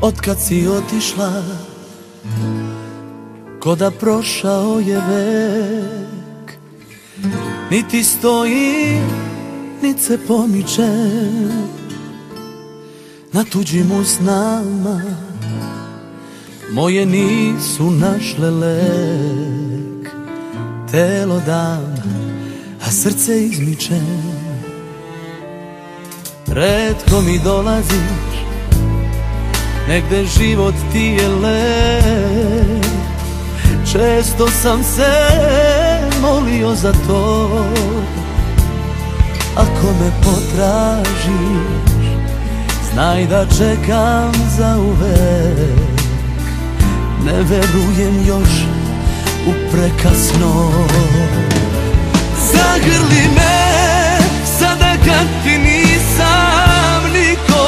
Otkad si otišla, ko da prošao je vek. Niti stoji, nit se pomiče na tuđim usnama. Moje nisu našle lek. Telo dam, a srce izmiče. Retko mi dolaziš, negde život ti je lep. Često sam se molio za to. Ako me potražiš, znaj da čekam zauvek. Ne verujem još u prekasno. Zagrli me sada kad ti nisam niko.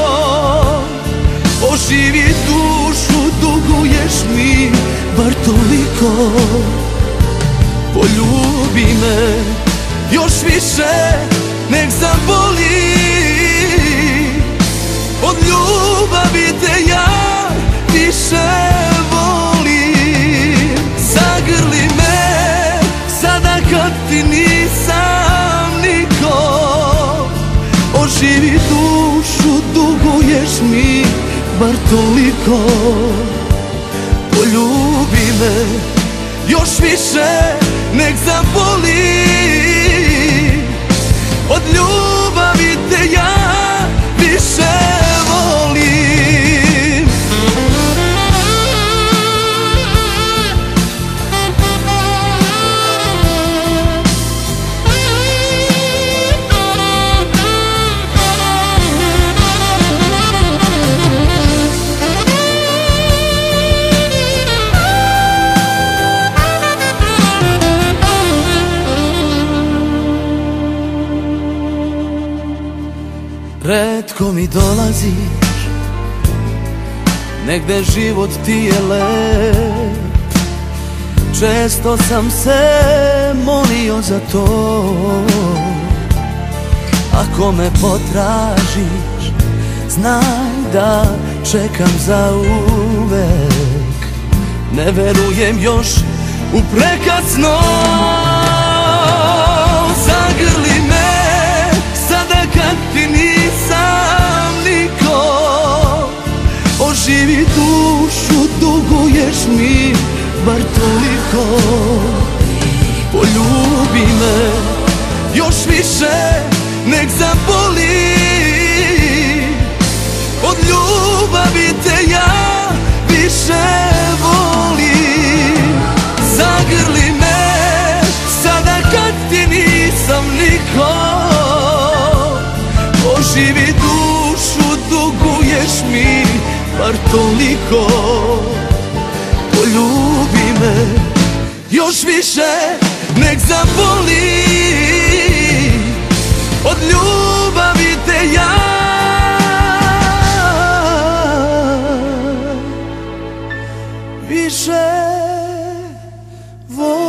Oživi dušu, duguješ mi bar toliko. Poljubi me još više, nek zaboli. Od ljubavi te ja više volim. Zagrli me sada kad ti nisam niko. Oživi dušu, duguješ mi bar toliko. Poljubi me još više, nek zaboli. Od ljubavi te ja više volim. Retko mi dolaziš, negde život ti je lep. Često sam se molio za to. Ako me potražiš, znaj da čekam zauvek. Ne verujem još u prekasno. Zagrli me sada kad ti nisam niko. Oživi dušu, duguješ mi bar toliko. Poljubi me još više, nek zaboli. Od ljubavi te ja više volim. Zagrli me sada kad ti nisam niko. Oživi dušu, duguješ mi bar toliko. Poljubi me još više, nek zaboli. Od ljubavi te ja više volim.